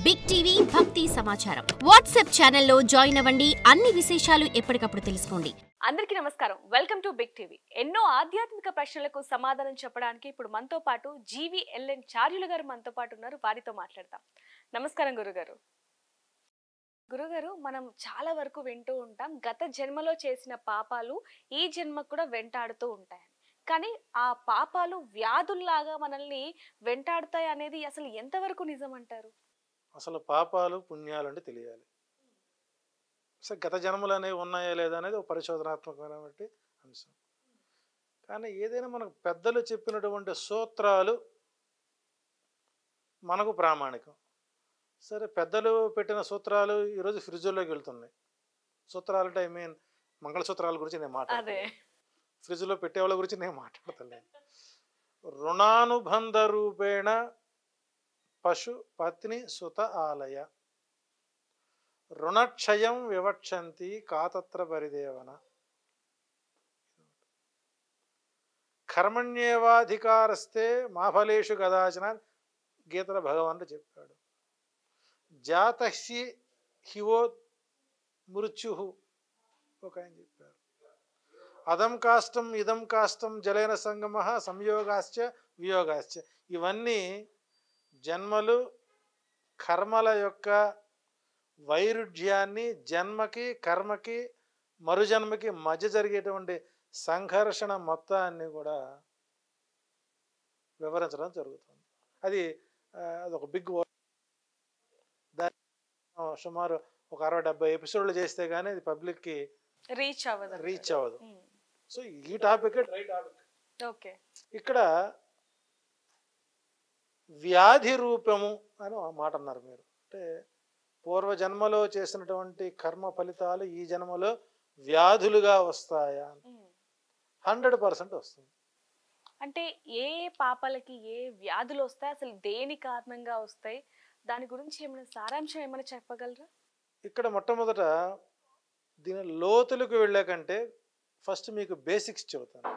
Big TV భక్తి సమాచారం WhatsApp ఛానల్లో జాయిన్ అవ్వండి. అన్ని విశేషాలు ఎప్పటికప్పుడు తెలుసుకోండి. అందరికీ నమస్కారం. Welcome to big TV. ఎన్నో ఆధ్యాత్మిక ప్రశ్నలకు సమాధానం చెప్పడానికి ఇప్పుడు మనతో పాటు జీవీఎల్ఎన్ చార్యులు గారు మనతో పాటు ఉన్నారు. వారితో మాట్లాడతాం. నమస్కారం గురుగారు. గురుగారు, మనం చాలా వరకు వింటూ ఉంటాం గత జన్మలో చేసిన పాపాలు ఈ జన్మకు కూడా వెంటాడుతూ ఉంటాయని. కానీ ఆ పాపాలు వ్యాధుల్లాగా మనల్ని వెంటాడుతాయి అనేది అసలు ఎంతవరకు నిజం అంటారు? అసలు పాపాలు పుణ్యాలు అంటే తెలియాలి. అసలు గత జన్మలు అనేవి ఉన్నాయా లేదా అనేది ఒక పరిశోధనాత్మకమైనటువంటి అంశం. కానీ ఏదైనా మనకు పెద్దలు చెప్పినటువంటి సూత్రాలు మనకు ప్రామాణికం. సరే, పెద్దలు పెట్టిన సూత్రాలు ఈరోజు ఫ్రిడ్జ్లోకి వెళ్తున్నాయి. సూత్రాలు అంటే మంగళసూత్రాల గురించి నేను మాట్లాడతాను. ఫ్రిడ్జ్లో పెట్టేవాళ్ళ గురించి నేను మాట్లాడతలేను. రుణానుబంధ రూపేణ పశు పత్ని సుత ఆలయ రుణక్షయం వివక్షంతి కాతత్ర పరిదేవన కర్మణ్యేవాధికారస్తే మాఫలేషు కదాచన గీతల భగవానుడు చెప్పాడు. జాతహ్యి హివో మృత్యు ఒక ఆయన చెప్పారు. అదం కాష్టం ఇదం కాష్టం జలైన సంగమ సంయోగాశ్చ వియోగాశ్చ. ఇవన్నీ జన్మలు కర్మల యొక్క వైరుధ్యాన్ని, జన్మకి కర్మకి మరుజన్మకి మధ్య జరిగేటువంటి సంఘర్షణ మొత్తాన్ని కూడా వివరించడం జరుగుతుంది. అదొక బిగ్ దాన్ని సుమారు ఒక 60-70 ఎపిసోడ్లు చేస్తే కానీ అది పబ్లిక్కి రీచ్ అవ్వదు. సో ఈ టాపిక్ ఇక్కడ వ్యాధి రూపము అని మాట అన్నారు మీరు. అంటే పూర్వజన్మలో చేసినటువంటి కర్మ ఫలితాలు ఈ జన్మలో వ్యాధులుగా వస్తాయా? 100% వస్తుంది. అంటే ఏ పాపాలకి ఏ వ్యాధులు వస్తాయి, అసలు దేని కారణంగా వస్తాయి, దాని గురించి ఏమైనా సారాంశం ఏమైనా చెప్పగలరా? ఇక్కడ మొట్టమొదట దీని లోతులకు వెళ్ళాకంటే ఫస్ట్ మీకు బేసిక్స్ చెబుతాను.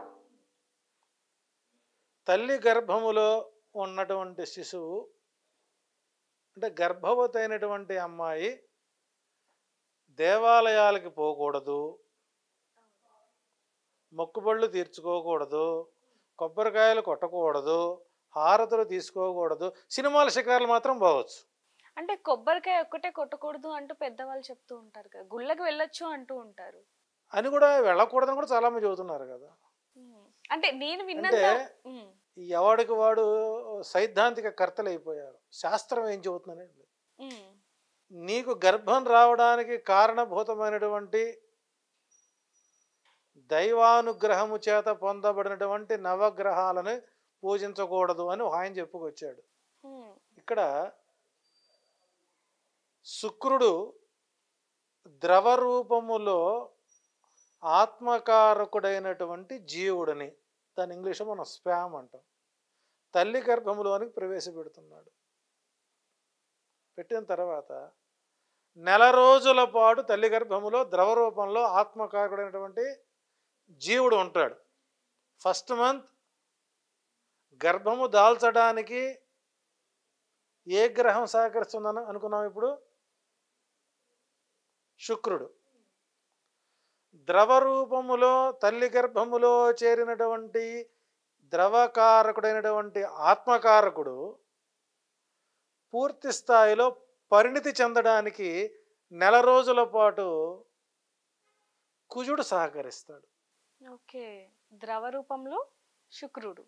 తల్లి గర్భములో ఉన్నటువంటి శిశువు అంటే గర్భవతి అయినటువంటి అమ్మాయి దేవాలయాలకి పోకూడదు, మొక్కుబళ్ళు తీర్చుకోకూడదు, కొబ్బరికాయలు కొట్టకూడదు, హారతులు తీసుకోకూడదు, సినిమాల షికారులు మాత్రం పోవచ్చు. అంటే కొబ్బరికాయ ఒక్కటే కొట్టకూడదు అంటూ పెద్దవాళ్ళు చెప్తూ ఉంటారు కదా, గుళ్ళకి వెళ్ళొచ్చు అంటూ ఉంటారు అని కూడా వెళ్ళకూడదని కూడా చాలా మంది చెబుతున్నారు కదా. అంటే నేను విన్నంత ఎవడికి వాడు సైద్ధాంతిక కర్తలు అయిపోయారు. శాస్త్రం ఏం చెబుతుందండి, నీకు గర్భం రావడానికి కారణభూతమైనటువంటి దైవానుగ్రహము చేత పొందబడినటువంటి నవగ్రహాలను పూజించకూడదు అని ఆయన చెప్పుకొచ్చాడు. ఇక్కడ శుక్రుడు ద్రవ రూపములో ఆత్మకారకుడైనటువంటి జీవుడిని, దాని ఇంగ్లీష్లో మనం స్పామ్ అంటాం, తల్లి గర్భములోనికి ప్రవేశపెడుతున్నాడు. పెట్టిన తర్వాత నెల రోజుల పాటు తల్లి గర్భములో ద్రవ రూపంలో ఆత్మకారకుడైనటువంటి జీవుడు ఉంటాడు. ఫస్ట్ మంత్ గర్భము దాల్చడానికి ఏ గ్రహం సహకరిస్తుందని అనుకున్నాం? ఇప్పుడు శుక్రుడు. ద్రవ రూపములో తల్లి గర్భములో చేరినటువంటి ద్రవకారకుడైనటువంటి ఆత్మకారకుడు పూర్తి స్థాయిలో పరిణితి చెందడానికి నెల రోజుల పాటు కుజుడు సహకరిస్తాడు. ఓకే, ద్రవ రూపంలో శుక్రుడు,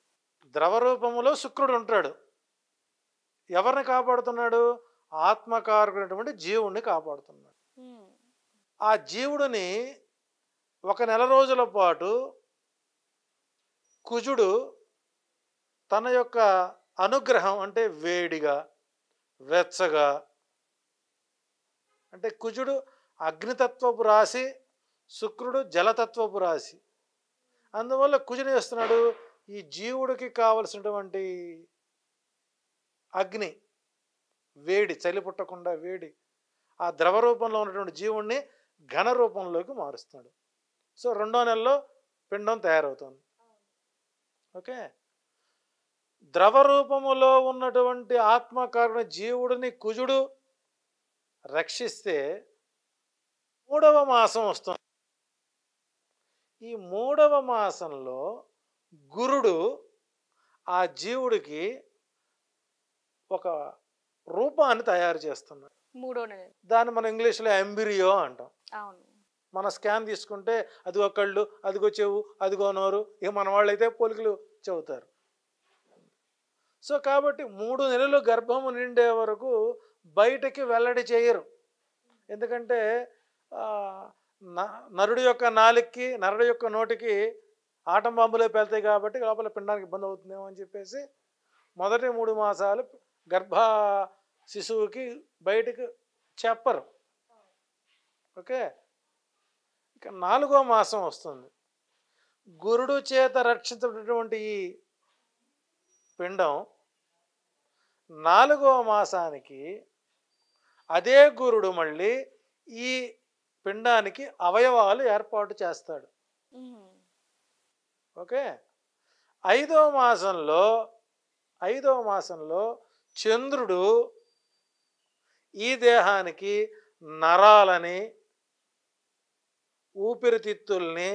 ద్రవ రూపంలో శుక్రుడు ఉంటాడు. ఎవరిని కాపాడుతున్నాడు? ఆత్మకారకుడైనటువంటి జీవుడిని కాపాడుతున్నాడు. ఆ జీవుడిని ఒక నెల రోజుల పాటు కుజుడు తన యొక్క అనుగ్రహం అంటే వేడిగా వెచ్చగా, అంటే కుజుడు అగ్నితత్వపు రాశి, శుక్రుడు జలతత్వపు రాశి. అందువల్ల కుజుడు చేస్తున్నాడు ఈ జీవుడికి కావలసినటువంటి అగ్ని వేడి, చలి పుట్టకుండా వేడి ఆ ద్రవ రూపంలో ఉన్నటువంటి జీవుణ్ణి ఘన రూపంలోకి మారుస్తాడు. సో 2వ నెలలో పిండం తయారవుతుంది. ఓకే, ద్రవ రూపములో ఉన్నటువంటి ఆత్మకారుని జీవుడిని కుజుడు రక్షిస్తే 3వ మాసం వస్తుంది. ఈ 3వ మాసంలో గురుడు ఆ జీవుడికి ఒక రూపాన్ని తయారు చేస్తున్నాడు. 3వ నెల. దాన్ని మనం ఇంగ్లీష్లో ఎంబ్రియో అంటాం. అవును. మన స్కాన్ తీసుకుంటే అదిగో కళ్ళు, అదిగో చెవు, అదిగో నోరు, ఇక మన వాళ్ళు అయితే పోలికలు చెబుతారు. సో కాబట్టి 3 నెలలు గర్భము నిండే వరకు బయటకి వెల్లడి చేయరు. ఎందుకంటే నరుడి యొక్క నాలుకకి, నరుడి యొక్క నోటికి ఆటం బాంబులే పెళ్తాయి కాబట్టి లోపల పిండానికి ఇబ్బంది అవుతుందేమో అని చెప్పేసి మొదటి 3 మాసాలు గర్భ శిశువుకి బయటకు చెప్పరు. ఓకే. ఇక 4వ మాసం వస్తుంది. గురుడు చేత రక్షించబడినటువంటి ఈ పిండం 4వ మాసానికి అదే గురుడు మళ్ళీ ఈ పిండానికి అవయవాలు ఏర్పాటు చేస్తాడు. ఓకే. 5వ మాసంలో చంద్రుడు ఈ దేహానికి నరాలని, ఊపిరితిత్తుల్ని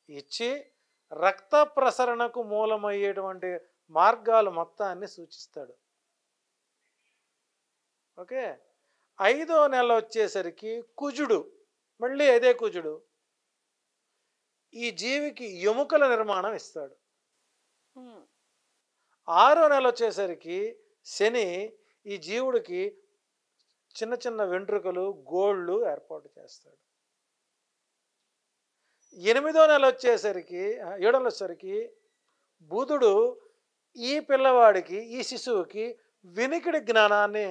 ఇచ్చి రక్త ప్రసరణకు మూలమయ్యేటువంటి మార్గాలు మొత్తాన్ని సూచిస్తాడు. ఓకే. 5వ నెల వచ్చేసరికి కుజుడు, మళ్ళీ అదే కుజుడు ఈ జీవికి ఎముకల నిర్మాణం ఇస్తాడు. 6వ నెల వచ్చేసరికి శని ఈ జీవుడికి చిన్న చిన్న వెంట్రుకలు, గోళ్ళు ఏర్పాటు చేస్తాడు. 8వ నెల వచ్చేసరికి 7వ నెల వచ్చేసరికి బుధుడు ఈ పిల్లవాడికి, ఈ శిశువుకి వినికిడి జ్ఞానాన్ని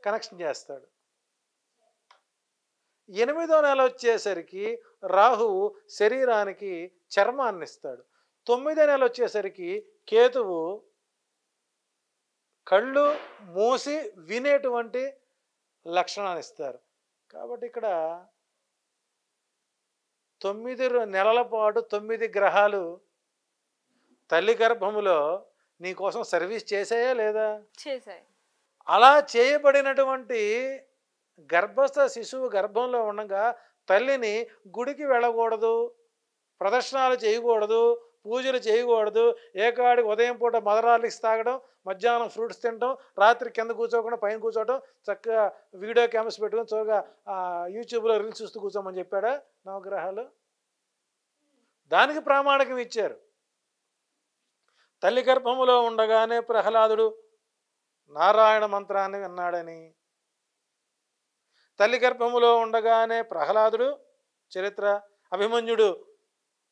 కనెక్షన్ చేస్తాడు. 8వ నెల వచ్చేసరికి రాహువు శరీరానికి చర్మాన్ని ఇస్తాడు. 9వ నెల వచ్చేసరికి కేతువు కళ్ళు మూసి వినేటువంటి లక్షణాన్ని ఇస్తారు. కాబట్టి ఇక్కడ 9 నెలల పాటు 9 గ్రహాలు తల్లి గర్భములో నీ కోసం సర్వీస్ చేసాయా లేదా? చేశాయి. అలా చేయబడినటువంటి గర్భస్థ శిశువు గర్భంలో ఉండగా తల్లిని గుడికి వెళ్ళకూడదు, ప్రదర్శనలు చేయకూడదు, పూజలు చేయకూడదు, ఏకాడికి ఉదయం పూట మదరాలిక్స్ తాగడం, మధ్యాహ్నం ఫ్రూట్స్ తినడం, రాత్రి కింద కూర్చోకుండా పైన కూర్చోవడం, చక్కగా వీడియో కెమెరాస్ పెట్టుకొని చక్కగా యూట్యూబ్లో రీల్స్ చూస్తూ కూర్చోమని చెప్పాడా నవగ్రహాలు? దానికి ప్రామాణికం ఇచ్చారు. తల్లి గర్భములో ఉండగానే ప్రహ్లాదుడు నారాయణ మంత్రాన్ని విన్నాడని, తల్లి గర్భములో ఉండగానే ప్రహ్లాదుడు చరిత్ర, అభిమన్యుడు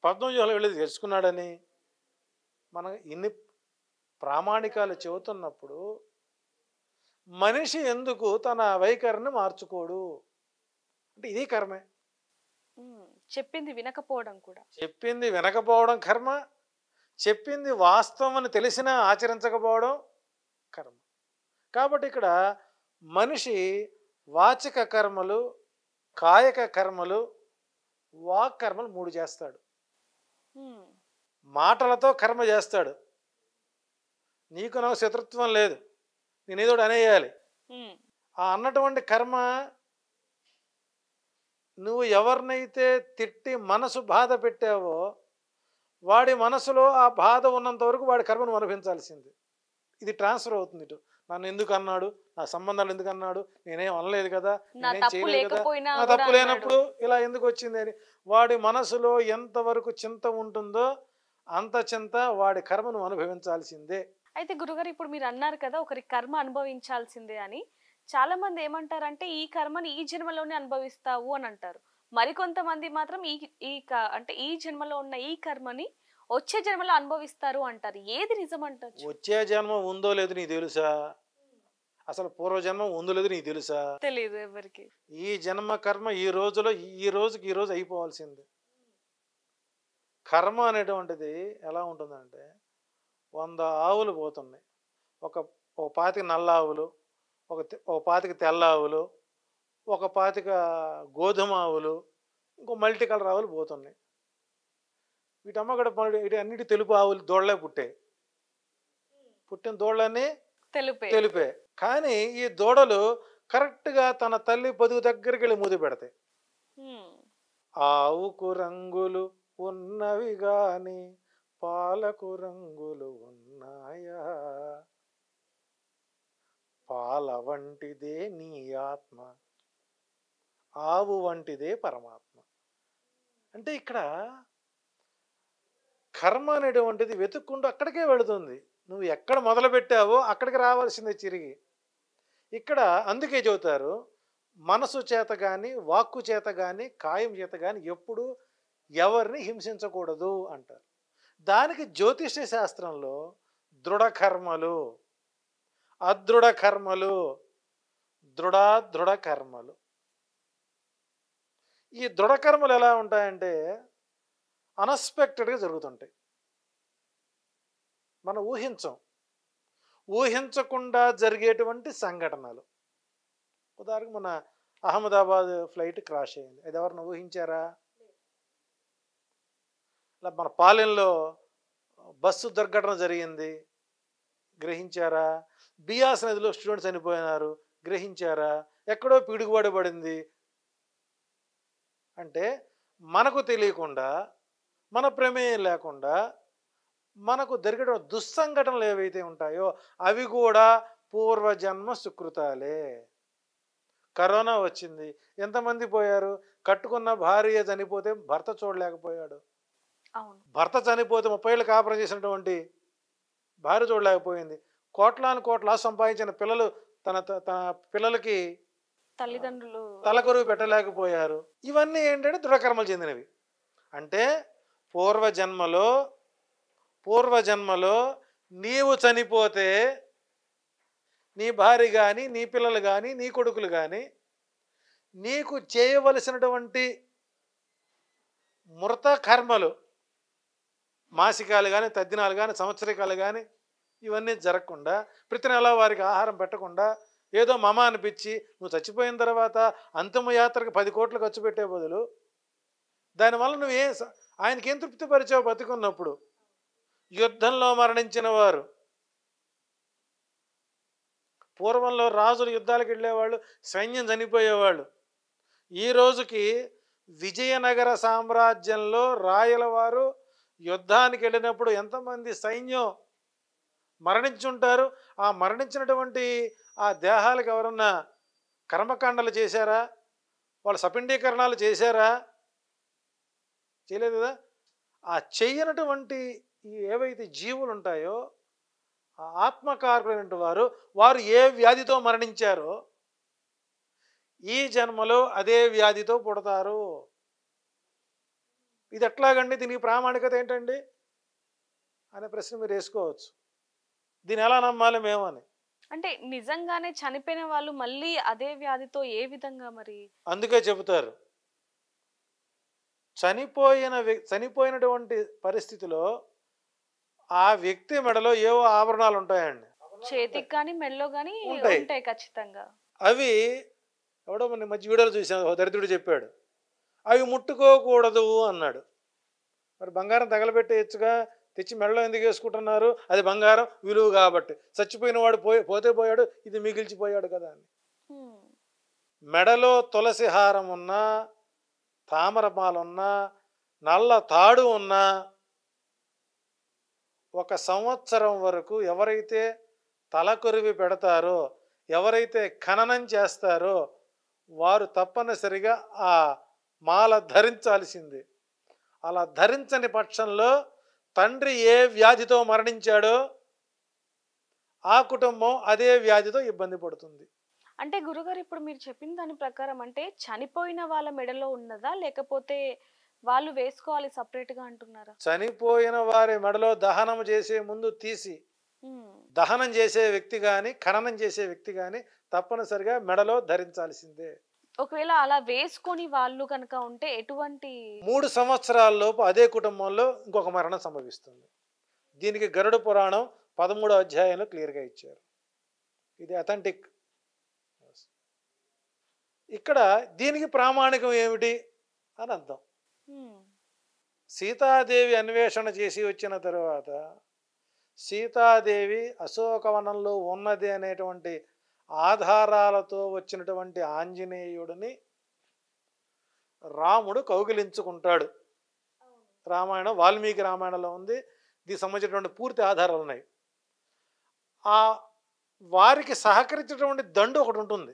పద్మవ్యూహంలో వెళ్ళి తెలుసుకున్నాడని మనం ఇన్ని ప్రామాణికాలు చెబుతున్నప్పుడు మనిషి ఎందుకు తన వైఖరిని మార్చుకోడు అంటే ఇది కర్మే. చెప్పింది వినకపోవడం కూడా, చెప్పింది వినకపోవడం కర్మ, చెప్పింది వాస్తవం అని తెలిసినా ఆచరించకపోవడం కర్మ. కాబట్టి ఇక్కడ మనిషి వాచిక కర్మలు, కాయక కర్మలు, వాక్ కర్మలు 3 చేస్తాడు. మాటలతో కర్మ చేస్తాడు. నీకు నాకు శత్రుత్వం లేదు, నేనేదో అనేయాలి. ఆ అన్నటువంటి కర్మ నువ్వు ఎవరినైతే తిట్టి మనసు బాధ పెట్టావో వాడి మనసులో ఆ బాధ ఉన్నంత వరకు వాడి కర్మను అనుభవించాల్సింది. ఇది ట్రాన్స్ఫర్ అవుతుంది ఇటు. నన్ను ఎందుకు అన్నాడు, నా సంబంధాలు ఎందుకు అన్నాడు, నేనేం అనలేదు కదా, నేనేం చేయలేదు కదా, నా తప్పు లేనప్పుడు ఇలా ఎందుకు వచ్చింది అని వాడి మనసులో ఎంతవరకు చింత ఉంటుందో అంత చింత వాడి కర్మను అనుభవించాల్సిందే. అయితే గురుగారు ఇప్పుడు మీరు అన్నారు కదా ఒకరి కర్మ అనుభవించాల్సిందే అని, చాలా మంది ఏమంటారంటే ఈ కర్మని ఈ జన్మలోనే అనుభవిస్తావు అని అంటారు. మరికొంతమంది మాత్రం అంటే ఈ జన్మలో ఉన్న ఈ కర్మని వచ్చే జన్మలో అనుభవిస్తారు అంటారు. ఏది నిజం అంటారు? వచ్చే జన్మ ఉందో లేదో నీకు తెలుసా? అసలు పూర్వజన్మ ఉందో లేదో నీకు తెలుసా? తెలియదు ఎవరికి. ఈ జన్మ కర్మ ఈ రోజులో ఈ రోజు అయిపోవాల్సిందే. కర్మ అనేటువంటిది ఎలా ఉంటుందంటే 100 ఆవులు పోతున్నాయి, ఒక 25 నల్ల ఆవులు, ఒక 25 తెల్ల ఆవులు, ఒక 25 గోధుమ ఆవులు, ఇంకో మల్టీ కలర్ ఆవులు పోతున్నాయి. వీటమ్మ కూడా వీటి అన్నిటి తెలుపు ఆవులు దూడలే పుట్టాయి. పుట్టిన దూడలన్నీ తెలిపే. కానీ ఈ దూడలు కరెక్ట్గా తన తల్లి పొదుగు దగ్గరికి వెళ్ళి ముద్దు పెడతాయి. హ్మ్. ఆవుకు రంగులు ఉన్నవి గాని పాలకు రంగులు ఉన్నాయా, పాల వంటిదే నీ ఆత్మ, ఆవు వంటిదే పరమాత్మ. అంటే ఇక్కడ కర్మ అనేటువంటిది వెతుక్కుంటూ అక్కడికే వెళుతుంది. నువ్వు ఎక్కడ మొదలు పెట్టావో అక్కడికి రావాల్సిందే తిరిగి. ఇక్కడ అందుకే చెబుతారు, మనసు చేత కానీ వాక్కు చేత కానీ కాయం చేత కానీ ఎప్పుడు ఎవరిని హింసించకూడదు అంటారు. దానికి జ్యోతిష్య శాస్త్రంలో దృఢ కర్మలు, అదృఢ కర్మలు, దృఢ కర్మలు. ఈ దృఢ కర్మలు ఎలా ఉంటాయంటే అన్ఎక్స్పెక్టెడ్గా జరుగుతుంటాయి. మనం ఊహించకుండా జరిగేటువంటి సంఘటనలు. ఉదాహరణకు మన అహ్మదాబాద్ ఫ్లైట్ క్రాష్ అయింది. అది ఎవరిని ఊహించారా? ఇలా మన పాలెంలో బస్సు దుర్ఘటన జరిగింది, గ్రహించారా? బియాస్ నదిలో స్టూడెంట్స్ చనిపోయినారు, గ్రహించారా? ఎక్కడో పిడుగుబడి పడింది. అంటే మనకు తెలియకుండా, మన ప్రమేయం లేకుండా మనకు జరిగే దుస్సంఘటనలు ఏవైతే ఉంటాయో అవి కూడా పూర్వజన్మ సుకృతాలే. కరోనా వచ్చింది, ఎంతమంది పోయారు? కట్టుకున్న భార్య చనిపోతే భర్త చూడలేకపోయాడు. భర్త చనిపోతే 30 ఏళ్ళు కాపురం చేసినటువంటి భార్య చూడలేకపోయింది. కోట్ల సంపాదించిన పిల్లలు తన పిల్లలకి తల్లిదండ్రులు తలకొరువు పెట్టలేకపోయారు. ఇవన్నీ ఏంటంటే దృఢకర్మలు చెందినవి. అంటే పూర్వజన్మలో నీవు చనిపోతే నీ భార్య కానీ, నీ పిల్లలు కానీ, నీ కొడుకులు కానీ నీకు చేయవలసినటువంటి మృత కర్మలు, మాసికాలు కానీ, తద్దినాలు కానీ, సంవత్సరికాలు కానీ ఇవన్నీ జరగకుండా, ప్రతి నెల వారికి ఆహారం పెట్టకుండా, ఏదో మమ అనిపించి నువ్వు చచ్చిపోయిన తర్వాత అంతిమయాత్రకు 10 కోట్లు ఖర్చు పెట్టే బదులు దానివల్ల ఆయనకేం తృప్తిపరిచావు బతికున్నప్పుడు? యుద్ధంలో మరణించిన వారు, పూర్వంలో రాజులు యుద్ధాలకు వెళ్ళేవాళ్ళు, సైన్యం చనిపోయేవాళ్ళు. ఈ రోజుకి విజయనగర సామ్రాజ్యంలో రాయల వారు యుద్ధానికి వెళ్ళినప్పుడు ఎంతమంది సైన్యం మరణించుంటారు? ఆ మరణించినటువంటి ఆ దేహాలకు ఎవరన్నా కర్మకాండలు చేశారా? వాళ్ళు సపిండీకరణాలు చేశారా? చేయలేదు కదా. ఆ చెయ్యనటువంటి ఏవైతే జీవులు ఉంటాయో ఆ ఆత్మకారకులైన వారు ఏ వ్యాధితో మరణించారో ఈ జన్మలో అదే వ్యాధితో పుడతారు. ఇది ఎట్లాగండి? దీనికి ప్రామాణికత ఏంటండి అనే ప్రశ్న మీరు వేసుకోవచ్చు. దీన్ని ఎలా నమ్మాలి మేమని. అంటే నిజంగానే చనిపోయిన వాళ్ళు మళ్ళీ అదే వ్యాధితో ఏ విధంగా మరి? అందుకే చెబుతారు, చనిపోయినటువంటి పరిస్థితిలో ఆ వ్యక్తి మెడలో ఏవో ఆభరణాలు ఉంటాయండి, చేతికి కానీ మెడలో కానీ ఉంటాయి ఖచ్చితంగా. అవి ఎవడో మన మధ్య వీడియోలు చూసాను, దరిద్రుడు చెప్పాడు, అవి ముట్టుకోకూడదు అన్నాడు. మరి బంగారం తగలబెట్టేయచ్చుగా, తెచ్చి మెడలో ఎందుకు వేసుకుంటున్నారు? అది బంగారం విలువ కాబట్టి. చచ్చిపోయిన వాడు పోతే పోయాడు, ఇది మిగిల్చిపోయాడు కదా అని. మెడలో తులసి హారం ఉన్నా, తామరమాలున్నా, నల్ల తాడు ఉన్నా 1 సంవత్సరం వరకు ఎవరైతే తలకొరివి పెడతారో, ఎవరైతే ఖననం చేస్తారో వారు తప్పనిసరిగా ఆ మాల ధరించాల్సిందే. అలా ధరించని పక్షంలో తండ్రి ఏ వ్యాధితో మరణించాడో ఆ కుటుంబం అదే వ్యాధితో ఇబ్బంది పడుతుంది. అంటే గురుగారు, ఇప్పుడు మీరు చెప్పిన దాని ప్రకారం అంటే చనిపోయిన వాళ్ళ మెడలో ఉన్నదా, లేకపోతే వాళ్ళు వేసుకోవాలి సపరేట్ గా అంటున్నారా? చనిపోయిన వారి మెడలో దహనం చేసే ముందు తీసి దహనం చేసే వ్యక్తి కానీ, ఖననం చేసే వ్యక్తి కానీ తప్పనిసరిగా మెడలో ధరించాల్సిందే. ఒకవేళ అలా వేసుకొని వాళ్ళు కనుక ఉంటే ఎటువంటి 3 సంవత్సరాల లోపు అదే కుటుంబంలో ఇంకొక మరణం సంభవిస్తుంది. దీనికి గరుడ పురాణం 13వ అధ్యాయంలో క్లియర్గా ఇచ్చారు. ఇది అథెంటిక్. ఇక్కడ దీనికి ప్రామాణికం ఏమిటి అని అర్థం. సీతాదేవి అన్వేషణ చేసి వచ్చిన తర్వాత సీతాదేవి అశోకవనంలో ఉన్నది అనేటువంటి ఆధారాలతో వచ్చినటువంటి ఆంజనేయుడిని రాముడు కౌగిలించుకుంటాడు. రామాయణం వాల్మీకి రామాయణంలో ఉంది. దీనికి సంబంధించినటువంటి పూర్తి ఆధారాలు ఉన్నాయి. ఆ వారికి సహకరించేటువంటి దండు ఒకటి ఉంటుంది,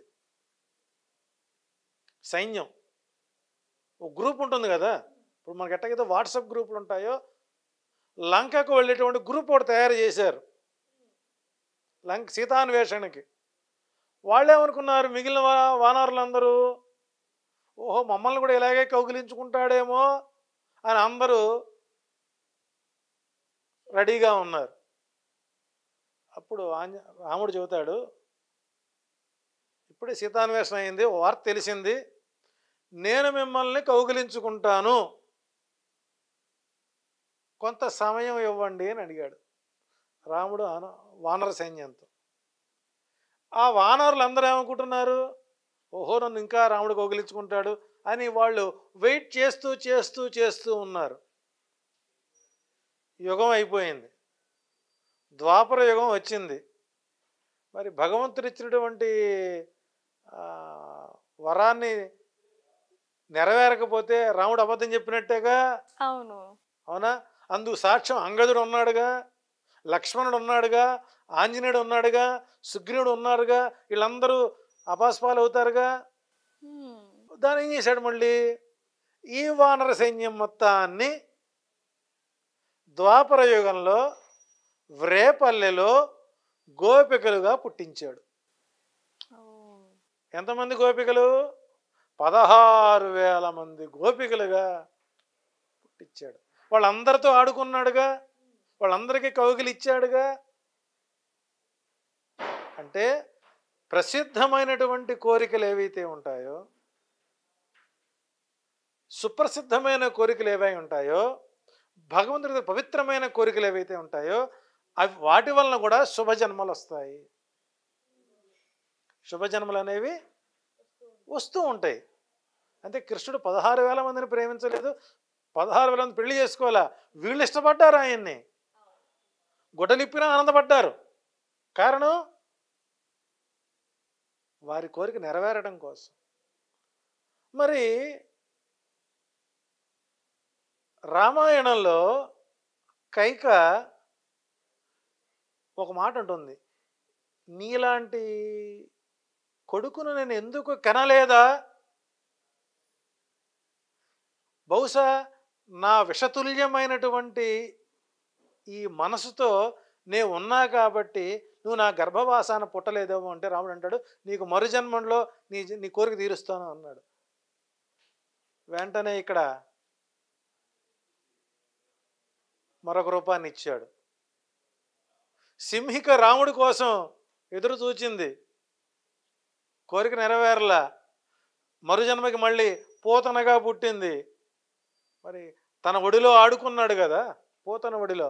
సైన్యం. ఒక గ్రూప్ ఉంటుంది కదా, ఇప్పుడు మనకి ఎట్టగైతే వాట్సాప్ గ్రూపులు ఉంటాయో లంకకు వెళ్ళేటువంటి గ్రూప్ ఒకటి తయారు చేశారు సీతాన్వేషణకి. వాళ్ళేమనుకున్నారు, మిగిలిన వానరులందరూ ఓహో మమ్మల్ని కూడా ఇలాగే కౌగిలించుకుంటాడేమో అని అందరూ రెడీగా ఉన్నారు. అప్పుడు రాముడు చెబుతాడు, ఇప్పుడే సీతాన్వేషణ అయింది, వార్త తెలిసింది, నేను మిమ్మల్ని కౌగిలించుకుంటాను, కొంత సమయం ఇవ్వండి అని అడిగాడు రాముడు వానర సైన్యంతో. ఆ వానరులు అందరూ ఏమనుకుంటున్నారు, ఓహో నన్ను ఇంకా రాముడు కౌగిలించుకుంటాడు అని వాళ్ళు వెయిట్ చేస్తూ చేస్తూ చేస్తూ ఉన్నారు. యుగం అయిపోయింది, ద్వాపర యుగం వచ్చింది. మరి భగవంతుడు ఇచ్చినటువంటి వరాన్ని నెరవేరకపోతే రాముడు అబద్ధం చెప్పినట్టేగా. అవును, అవునా? అందుకు సాక్ష్యం అంగదుడు ఉన్నాడుగా, లక్ష్మణుడు ఉన్నాడుగా, ఆంజనేయుడు ఉన్నాడుగా, సుగ్రీవుడు ఉన్నాడుగా, వీళ్ళందరూ అపాస్పాలు అవుతారుగా. దాన్ని ఏం చేశాడు, మళ్ళీ ఈ వానర సైన్యం మొత్తాన్ని ద్వాపర యుగంలో వ్రేపల్లెలో గోపికలుగా పుట్టించాడు. ఎంతమంది గోపికలు? 16,000 మంది గోపికలుగా పుట్టించాడు. వాళ్ళందరితో ఆడుకున్నాడుగా, వాళ్ళందరికీ కౌగిలిచ్చాడుగా. అంటే ప్రసిద్ధమైనటువంటి కోరికలు ఏవైతే ఉంటాయో, సుప్రసిద్ధమైన కోరికలు ఏవై ఉంటాయో, భగవంతుడి పవిత్రమైన కోరికలు ఏవైతే ఉంటాయో అవి వాటి వలన కూడా శుభజన్మలు వస్తాయి. శుభజన్మలు అనేవి వస్తూ ఉంటాయి. అంటే కృష్ణుడు 16,000 మందిని ప్రేమించలేదు, 16,000 మంది పెళ్లి చేసుకోవాలా, వీళ్ళు ఇష్టపడ్డారు ఆయన్ని, గుడ్డలిప్పినా ఆనందపడ్డారు. కారణం వారి కోరిక నెరవేరడం కోసం. మరి రామాయణంలో కైక ఒక మాట ఉంటుంది, నీలాంటి కొడుకును నేను ఎందుకు కనలేదా, బహుశా నా విషతుల్యమైనటువంటి ఈ మనసుతో నేను ఉన్నా కాబట్టి నువ్వు నా గర్భవాసాన పుట్టలేదేమో అంటే రాముడు అంటాడు, నీకు మరుజన్మంలో నీ కోరిక తీరుస్తాను అన్నాడు. వెంటనే ఇక్కడ మరొక రూపాన్ని ఇచ్చాడు. సింహిక రాముడి కోసం ఎదురు చూచింది, కోరిక నెరవేరలా, మరుజన్మకి మళ్ళీ పోతనగా పుట్టింది. మరి తన ఒడిలో ఆడుకున్నాడు కదా, పోతన ఒడిలో.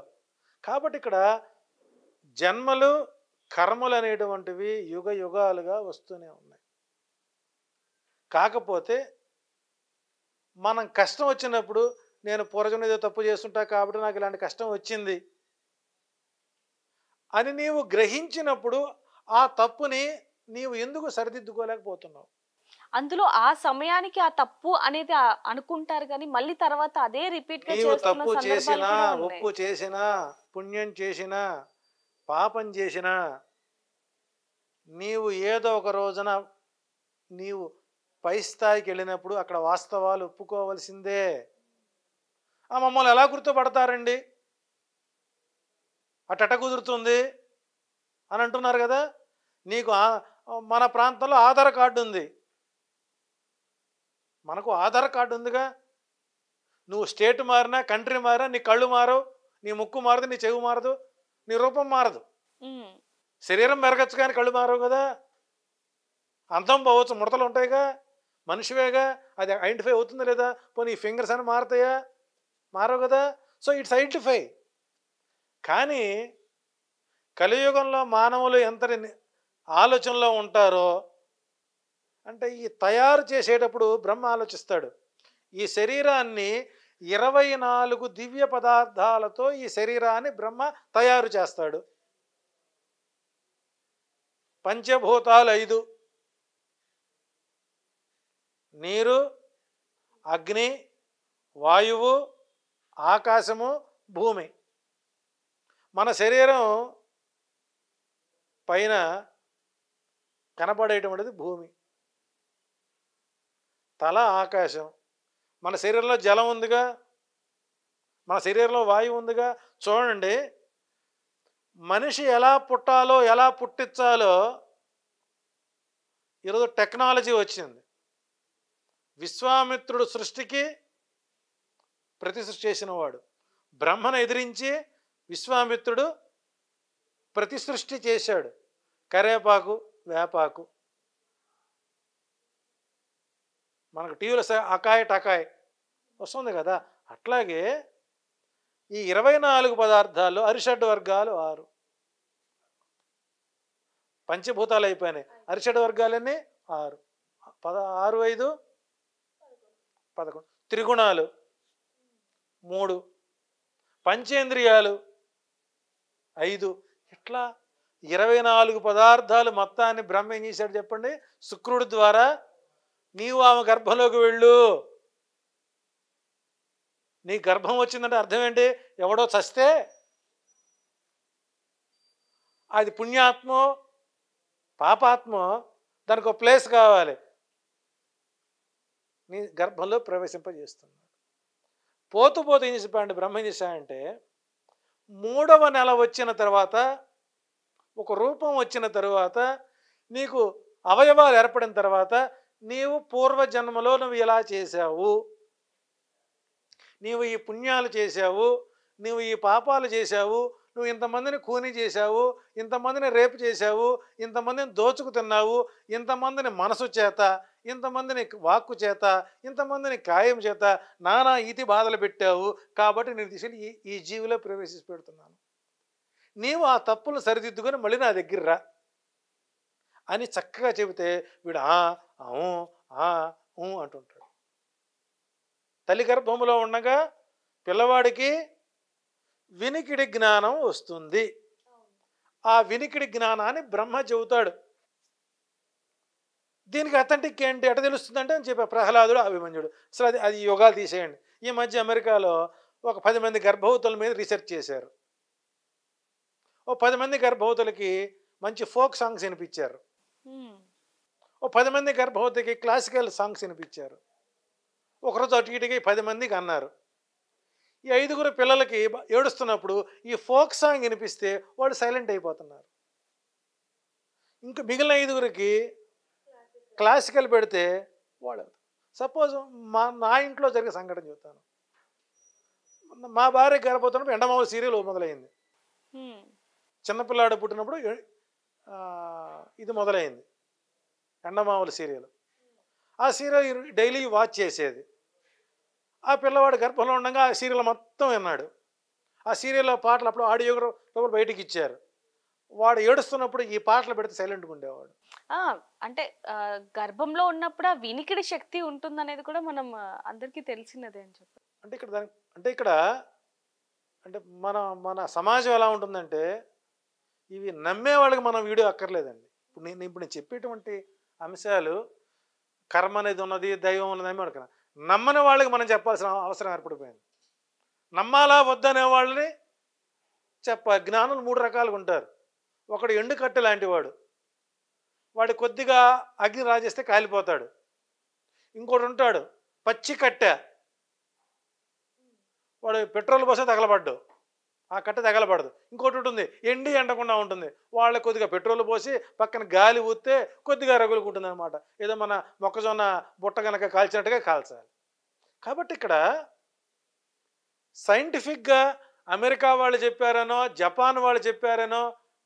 కాబట్టి ఇక్కడ జన్మలు కర్మలు అనేటువంటివి యుగ యుగాలుగా వస్తూనే ఉన్నాయి. కాకపోతే మనం కష్టం వచ్చినప్పుడు నేను పూర్వజన్మ ఏదో తప్పు చేస్తుంటా కాబట్టి నాకు ఇలాంటి కష్టం వచ్చింది అని నీవు గ్రహించినప్పుడు ఆ తప్పుని నీవు ఎందుకు సరిదిద్దుకోలేకపోతున్నావు? అందులో ఆ సమయానికి ఆ తప్పు అనేది అనుకుంటారు కానీ మళ్ళీ తర్వాత అదే రిపీట్ గా నీవు తప్పు చేసినా, ఒప్పు చేసినా, పుణ్యం చేసినా, పాపం చేసినా నీవు ఏదో ఒక రోజున నీవు పై స్థాయికి వెళ్ళినప్పుడు అక్కడ వాస్తవాలు ఒప్పుకోవలసిందే. మమ్మల్ని ఎలా గుర్తుపడతారండి, అటట కుదురుతుంది అని అంటున్నారు కదా. నీకు మన ప్రాంతంలో ఆధార్ కార్డు ఉంది, మనకు ఆధార్ కార్డు ఉందిగా. నువ్వు స్టేట్ మారినా, కంట్రీ మారినా నీ కళ్ళు మారవు, నీ ముక్కు మారదు, నీ చెవి మారదు, నీ రూపం మారదు. శరీరం మెరగచ్చు కానీ కళ్ళు మారవు కదా. అంతం పోవచ్చు, ముడతలు ఉంటాయిగా, మనిషివేగా, అది ఐడెంటిఫై అవుతుందా లేదా? పోనీ ఫింగర్స్ అని మారుతాయా? మారవు కదా. So it's identify. కానీ కలియుగంలో మానవులు ఎంతటి ఆలోచనలో ఉంటారో అంటే ఈ తయారు చేసేటప్పుడు బ్రహ్మ ఆలోచిస్తాడు, ఈ శరీరాన్ని 24 దివ్య పదార్థాలతో ఈ శరీరాన్ని బ్రహ్మ తయారు చేస్తాడు. పంచభూతాలు 5: నీరు, అగ్ని, వాయువు, ఆకాశము, భూమి. మన శరీరం పైన కనపడేటువంటిది భూమి, తల ఆకాశం. మన శరీరంలో జలం ఉందిగా, మన శరీరంలో వాయువు ఉందిగా. చూడండి, మనిషి ఎలా పుట్టాలో ఎలా పుట్టించాలో ఈరోజు టెక్నాలజీ వచ్చింది. విశ్వామిత్రుడు సృష్టికి ప్రతి సృష్టి చేసినవాడు. బ్రహ్మను ఎదిరించి విశ్వామిత్రుడు ప్రతి సృష్టి చేశాడు. కరేపాకు, వేపాకు. మనకు టీవీలో అకాయ్ టకాయ్ వస్తుంది కదా. అట్లాగే ఈ 24 పదార్థాల్లో అరిషడ్ వర్గాలు 6. పంచభూతాలు అయిపోయినాయి, అరిషడ్ వర్గాలన్నీ 6. 6, 5, 11. త్రిగుణాలు 3, పంచేంద్రియాలు 5. ఇట్లా 24 పదార్థాలు మొత్తాన్ని బ్రహ్మ ఏం చేశాడు చెప్పండి? శుక్రుడి ద్వారా నీవు ఆమె గర్భంలోకి వెళ్ళు. నీ గర్భం వచ్చిందంటే అర్థం ఏంటి? ఎవడో చస్తే అది పుణ్యాత్మో పాపాత్మో దానికి ఒక ప్లేస్ కావాలి. నీ గర్భంలో ప్రవేశింపజేస్తున్నాడు. పోతూ పోతూ ఏం చెప్పాడంటే బ్రహ్మ ఏం చేశాడంటే, 3వ నెల వచ్చిన తర్వాత, ఒక రూపం వచ్చిన తర్వాత, నీకు అవయవాలు ఏర్పడిన తర్వాత, నీవు పూర్వజన్మలో నువ్వు ఇలా చేశావు, నీవు ఈ పుణ్యాలు చేశావు, నువ్వు ఈ పాపాలు చేశావు, నువ్వు ఇంతమందిని కూని చేశావు, ఇంతమందిని రేపు చేశావు, ఇంతమందిని దోచుకు తిన్నావు, ఇంతమందిని మనసు చేత, ఇంతమందిని వాక్కు చేత, ఇంతమందిని కాయం చేత నానా ఈతి బాధలు పెట్టావు. కాబట్టి నేను తీసుకెళ్ళి ఈ జీవిలో ప్రవేశించి పెడుతున్నాను. నీవు ఆ తప్పులు సరిదిద్దుకొని మళ్ళీ నా దగ్గర రా అని చక్కగా చెబితే వీడు అంటుంటాడు. తల్లి గర్భంలో ఉండగా పిల్లవాడికి వినికిడి జ్ఞానం వస్తుంది. ఆ వినికిడి జ్ఞానాన్ని బ్రహ్మ చెబుతాడు. దీనికి అథెంటిక్ ఏంటి, ఎట తెలుస్తుందంటే అని చెప్పా ప్రహ్లాదుడు, అభిమన్యుడు. అసలు అది యోగాలు తీసేయండి. ఈ మధ్య అమెరికాలో ఒక 10 మంది గర్భవతుల మీద రీసెర్చ్ చేశారు. ఓ 10 మంది గర్భవతులకి మంచి ఫోక్ సాంగ్స్ వినిపించారు. ఓ 10 మంది గర్భవతికి క్లాసికల్ సాంగ్స్ వినిపించారు. ఒకరోజు అటు ఇటుకి 10 మందికి అన్నారు. ఈ 5గురు పిల్లలకి ఏడుస్తున్నప్పుడు ఈ ఫోక్ సాంగ్ వినిపిస్తే వాళ్ళు సైలెంట్ అయిపోతున్నారు. ఇంకా మిగిలిన 5గురికి క్లాసికల్ పెడితే వాళ్ళు. సపోజ్ నా ఇంట్లో జరిగే సంఘటన చెప్తాను. మా భార్య గర్భవతున్నప్పుడు ఎండమావుల సీరియల్ మొదలైంది. చిన్నపిల్లాడు పుట్టినప్పుడు ఇది మొదలైంది, ఎండమావుల సీరియల్. ఆ సీరియల్ డైలీ వాచ్ చేసేది. ఆ పిల్లవాడు గర్భంలో ఉండగా ఆ సీరియల్ మొత్తం విన్నాడు. ఆ సీరియల్లో పాటలు అప్పుడు ఆడియో రూపంలో బయటికి ఇచ్చారు. వాడు ఏడుస్తున్నప్పుడు ఈ పాటలు పెడితే సైలెంట్గా ఉండేవాడు. అంటే గర్భంలో ఉన్నప్పుడు ఆ వినికిడి శక్తి ఉంటుందనేది కూడా మనం అందరికీ తెలిసినదే అని చెప్పి. ఇక్కడ మన సమాజం ఎలా ఉంటుందంటే, ఇవి నమ్మే వాళ్ళకి మనం వీడియో అక్కర్లేదండి. ఇప్పుడు నేను చెప్పేటువంటి అంశాలు కర్మ అనేది ఉన్నది, దైవం ఉన్నది నమ్మే వాళ్ళకి. నమ్మని వాళ్ళకి మనం చెప్పాల్సిన అవసరం ఏర్పడిపోయింది. నమ్మాలా వద్దనే వాళ్ళని జ్ఞానులు 3 రకాలుగా ఉంటారు. ఒకడు ఎండుకట్టె లాంటి వాడు కొద్దిగా అగ్ని రాజేస్తే కాలిపోతాడు. ఇంకోటి ఉంటాడు పచ్చి కట్టె, వాడు పెట్రోల్ పోస్తే తగలబడ్డు, ఆ కట్టె తగలబడదు. ఇంకోటి ఉంటుంది ఎండి ఎండకుండా ఉంటుంది, వాళ్ళ కొద్దిగా పెట్రోల్ పోసి పక్కన గాలి ఊస్తే కొద్దిగా రగులుకుంటుంది అనమాట. ఏదో మన మొక్కజొన్న బుట్ట కనుక కాల్చినట్టుగా కాల్చాలి. కాబట్టి ఇక్కడ సైంటిఫిక్గా అమెరికా వాళ్ళు చెప్పారనో జపాన్ వాళ్ళు చెప్పారనో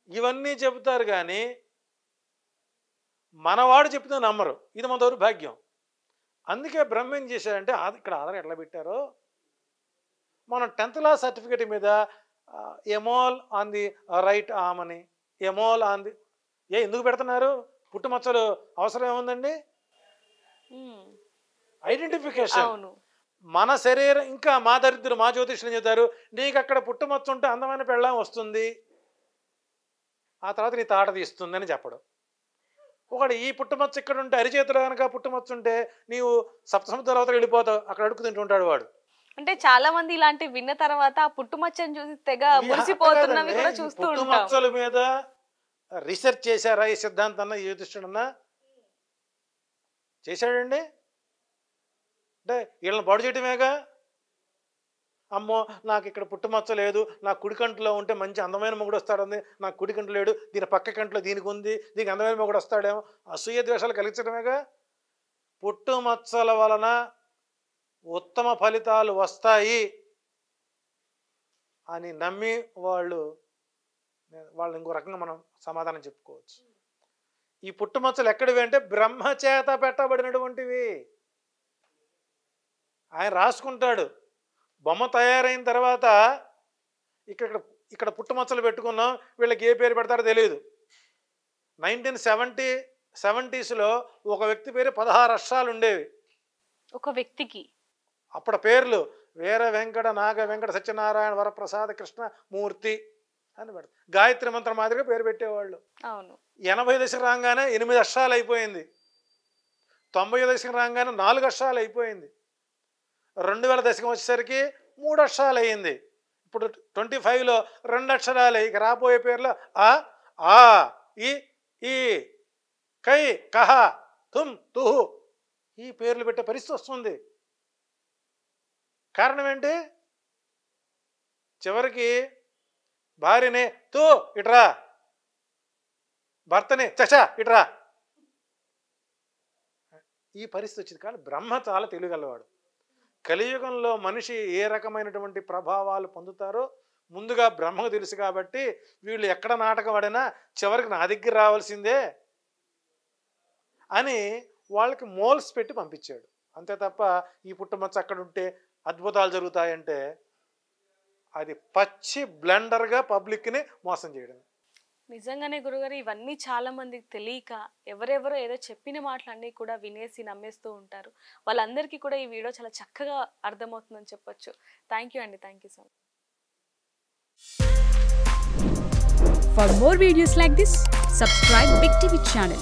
ఇవన్నీ చెబుతారు, కానీ మనవాడు చెప్తే నమ్మరు. ఇది మన దౌర్భాగ్యం. అందుకే బ్రహ్మ ఏం చేశారంటే, ఇక్కడ ఆధారం ఎట్లా పెట్టారో, మనం 10th క్లాస్ సర్టిఫికేట్ మీద ఎమోల్ ఆన్ ది రైట్ ఆర్మ్ అని, ఎమోల్ ఆన్ ది ఎందుకు పెడుతున్నారు? పుట్టుమచ్చలు అవసరం ఏముందండి? ఐడెంటిఫికేషన్. మన శరీరం ఇంకా మా దరిద్రులు మా జ్యోతిష్యులు చెబుతారు, నీకు అక్కడ పుట్టుమచ్చ ఉంటే అందమైన పెళ్ళాం వస్తుంది, ఆ తర్వాత నీ తాట తీస్తుందని చెప్పడం. ఒకటి ఈ పుట్టుమచ్చ ఇక్కడ ఉంటే అరిచేతులు కనుక పుట్టుమచ్చ ఉంటే నీవు సప్తసముద్రాల అవతల వెళ్ళిపోతావు, అక్కడ అడుగు తింటుంటాడు వాడు. అంటే చాలా మంది ఇలాంటివి విన్న తర్వాత పుట్టుమచ్చని చూసి తెగ మురిసిపోతున్నవి కూడా చూస్తూ ఉంటాం. పుట్టుమచ్చల మీద రీసెర్చ్ చేశారా ఈ సిద్ధాంతాన్న జ్యోతిష్యుడన్నా? చేశాడండి? అంటే వీళ్ళని బాడు చేయటమేగా. అమ్మో నాకు ఇక్కడ పుట్టుమచ్చ లేదు, నా కుడి కంట్లో ఉంటే మంచి అందమైన మొగుడు వస్తాడుంది, నాకు కుడి కంట్లో లేడు, దీని పక్క కంట్లో దీనికి ఉంది, దీనికి అందమైన మొగుడు వస్తాడేమో, అసూయ ద్వేషాలు కలిగించడమేగా. పుట్టుమచ్చల వలన ఉత్తమ ఫలితాలు వస్తాయి అని నమ్మి వాళ్ళు ఇంకో రకంగా మనం సమాధానం చెప్పుకోవచ్చు. ఈ పుట్టుమచ్చలు ఎక్కడివి అంటే బ్రహ్మచేత పెట్టబడినటువంటివి. ఆయన రాసుకుంటాడు. బొమ్మ తయారైన తర్వాత ఇక్కడ పుట్టుమచ్చలు పెట్టుకున్నాం, వీళ్ళకి ఏ పేరు పెడతారో తెలియదు. 1970s ఒక వ్యక్తి పేరు 16 అక్షరాలు ఉండేవి ఒక వ్యక్తికి. అప్పుడు పేర్లు వీర వెంకట నాగ వెంకట సత్యనారాయణ వరప్రసాద కృష్ణ మూర్తి అని పెడతారు. గాయత్రి మంత్రం మాదిరిగా పేరు పెట్టేవాళ్ళు. అవును. 80 దశకం రాగానే 8 అక్షరాలు అయిపోయింది. 90 దశకం రాగానే 4 అక్షరాలు అయిపోయింది. 2000 దశకం వచ్చేసరికి 3 అక్షరాలు అయ్యింది. ఇప్పుడు 25లో 2 అక్షరాలు. ఇక రాబోయే పేర్లు ఆ ఆ ఈ ఈ కై కహ తుమ్ తుహు ఈ పేర్లు పెట్టే పరిస్థితి వస్తుంది. కారణం ఏంటి? చివరికి భార్యని తూ ఇట్రా, భర్తని చచా ఇట్రా, ఈ పరిస్థితి వచ్చింది. కానీ బ్రహ్మ చాలా తెలియగలవాడు. కలియుగంలో మనిషి ఏ రకమైనటువంటి ప్రభావాలు పొందుతారో ముందుగా బ్రహ్మకు తెలుసు. కాబట్టి వీళ్ళు ఎక్కడ నాటకం ఆడినా చివరికి నా దగ్గర రావాల్సిందే అని వాళ్ళకి మోల్స్ పెట్టి పంపించాడు. అంతే తప్ప ఈ పుట్టుమచ్చ అక్కడ ఉంటే అద్భుతాలు జరుగుతాయంటే అది పచ్చి బ్లెండర్గా పబ్లిక్ని మోసం చేయడం. నిజంగానే గురుగారు, ఇవన్నీ చాలా మందికి తెలియక ఎవరెవరో ఏదో చెప్పిన మాటలన్నీ కూడా వినేసి నమ్మేస్తూ ఉంటారు. వాళ్ళందరికీ కూడా ఈ వీడియో చాలా చక్కగా అర్థమవుతుందని చెప్పొచ్చు. థ్యాంక్ యూ అండి. Thank you so much. For more videos like this, subscribe Big TV channel.